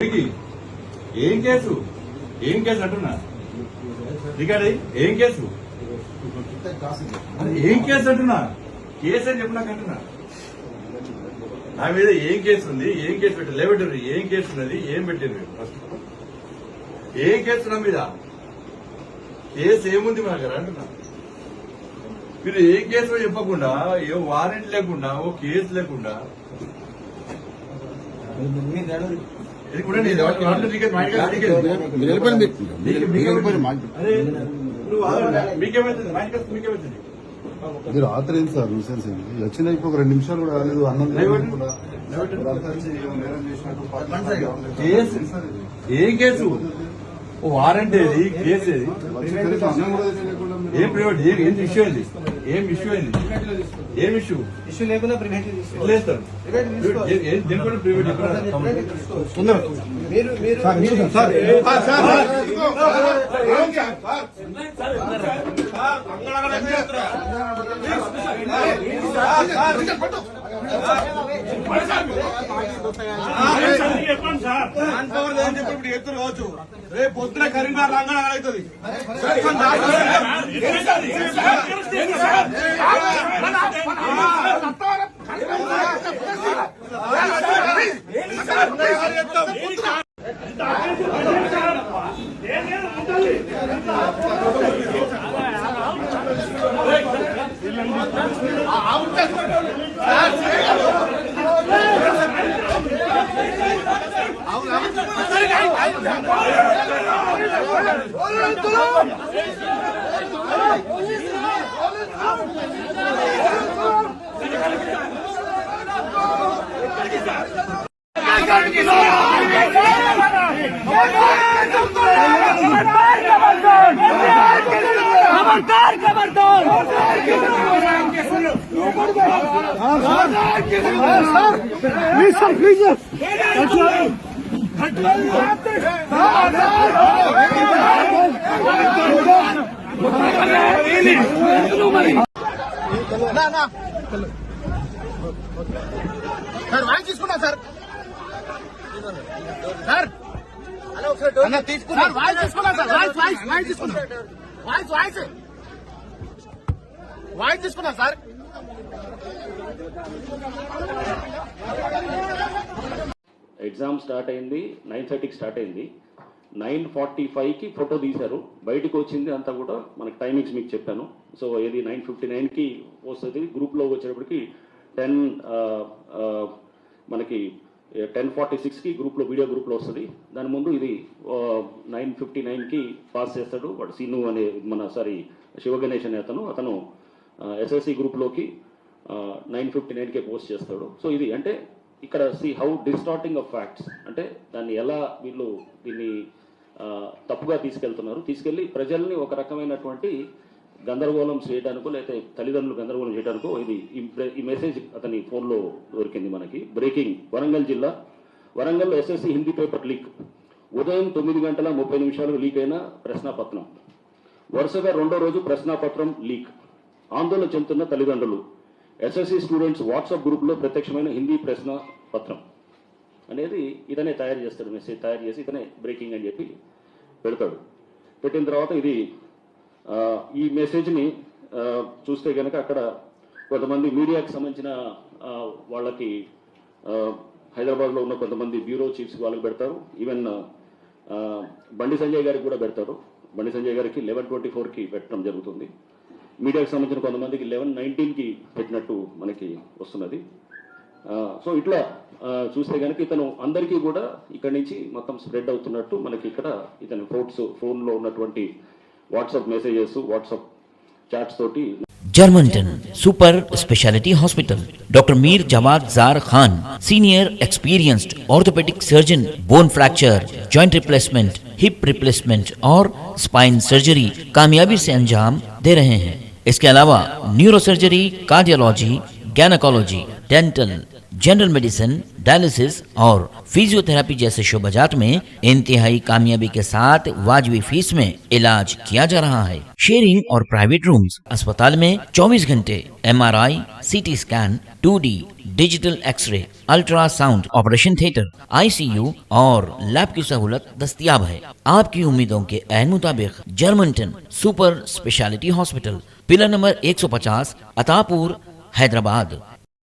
ఏం కేసు అంటున్నా రికార్డ్ ఏం కేసు అంటున్నా కేసు అని చెప్పు నాకు అంటున్నా నా మీద ఏం కేసు ఉంది ఏం కేసు పెట్టారు లేబెట్టారు ఏం కేసు ఉన్నది ఏం పెట్టారు ఫస్ట్ ఏం కేసు నా మీద కేసు ఏముంది మా దగ్గర అంటున్నా మీరు ఏ కేసు చెప్పకుండా ఏ వారెంట్ లేకుండా ఓ కేసు లేకుండా మీరు ఆతరేంది సార్ న్యూసెన్స్ ఏంటి వచ్చిన ఇప్పుడు 2 నిమిషాలు కూడా రాలేదు అన్నం ఏం కేసు వారెంట్ ఏది కేసు ఏది ఏం ప్రైవేట్ ఏం ఇష్యూ అయింది ఏం ఇష్యూ లేకుండా ప్రైవేట్ లేస్తారు దీని కూడా ప్రైవేట్ ఇప్పుడు ఎత్తులు కావచ్చు రేపు పొద్దున కరీంనగర్ రంగం అవుతుంది సార్ వాయిస్ తీసుకున్నా సార్ తీసుకున్నా వాయిస్ తీసుకున్నా సార్ వాయిస్ తీసుకున్నా వాయిస్ తీసుకున్నా సార్ ఎగ్జామ్ స్టార్ట్ అయింది 9:30కి స్టార్ట్ అయింది 9:45కి ఫోటో తీశారు బయటకు వచ్చింది అంతా కూడా మనకి టైమింగ్స్ మీకు చెప్పాను సో ఇది 9:59కి వస్తుంది గ్రూప్లో వచ్చేటప్పటికి 10 మనకి 10:46కి గ్రూప్లో వీడియో గ్రూప్లో వస్తుంది దాని ముందు ఇది 9:59కి పాస్ చేస్తాడు వాడు సీను అనే శివగణేష్ అనే అతను ఎస్ఎస్సి గ్రూప్లోకి 9:59కే పోస్ట్ చేస్తాడు సో ఇది అంటే ఇక్కడ సి హౌ డిస్టార్టింగ్ ఆఫ్ ఫ్యాక్ట్స్ అంటే దాన్ని ఎలా వీళ్ళు దీన్ని తప్పుగా తీసుకెళ్ళి ప్రజల్ని ఒక రకమైనటువంటి గందరగోళం చేయడానికో లేకపోతే తల్లిదండ్రులు గందరగోళం చేయడానికో ఇది ఈ మెసేజ్ అతని ఫోన్లో దొరికింది మనకి breaking Warangal SSC Hindi paper leak ఉదయం 9:30 లీక్ అయిన ప్రశ్నాపత్రం వరుసగా రెండో రోజు ప్రశ్నాపత్రం లీక్ ఆందోళన చెందుతున్న తల్లిదండ్రులు ఎస్ఎస్సి స్టూడెంట్స్ వాట్సాప్ గ్రూప్లో ప్రత్యక్షమైన హిందీ ప్రశ్న పత్రం అనేది ఇతనే తయారు చేస్తాడు మెసేజ్ తయారు చేసి ఇతనే బ్రేకింగ్ అని చెప్పి పెడతాడు పెట్టిన తర్వాత ఇది ఈ మెసేజ్ని చూస్తే కనుక అక్కడ కొంతమంది మీడియాకి సంబంధించిన వాళ్ళకి హైదరాబాద్లో ఉన్న కొంతమంది బ్యూరో చీఫ్స్ వాళ్ళకి పెడతారు ఈవెన్ బండి సంజయ్ గారికి కూడా పెడతారు బండి సంజయ్ గారికి 11:24కి పెట్టడం జరుగుతుంది మీడియాకి సంబంధించిన కొంతమందికి 11:19కి పెట్టినట్టు మనకి వస్తున్నది సో ఇట్లా చూస్తే కనుక ఇతను అందరికీ కూడా ఇక్కడి నుంచి మొత్తం స్ప్రెడ్ అవుతున్నట్టు మనకి ఇక్కడ ఇతని ఫోన్లో ఉన్నటువంటి వాట్సాప్ మెసేజెస్ వాట్సాప్ చాట్స్ తోటి Germantown Super Speciality Hospital. Dr. Mir Jawad Zar Khan, Senior Experienced Orthopedic Surgeon, Bone Fracture, Joint Replacement, Hip Replacement और Spine Surgery कामयाबी से अंजाम दे रहे हैं. इसके अलावा neurosurgery, cardiology, gynaecology, dental, general medicine, dialysis और फिजियोथेरेपी जैसे शोबाजात में इंतहाई कामयाबी के साथ वाजबी फीस में इलाज किया जा रहा है। शेयरिंग और प्राइवेट रूम्स। अस्पताल में 24 घंटे MRI, CT scan, 2D digital x-ray, ultrasound, operation theatre, ICU और लैब की सहूलत दस्तयाब है। आपकी उम्मीदों के ऐन मुताबिक जर्मनटन super speciality hospital, pillar number 150, Attapur, Hyderabad.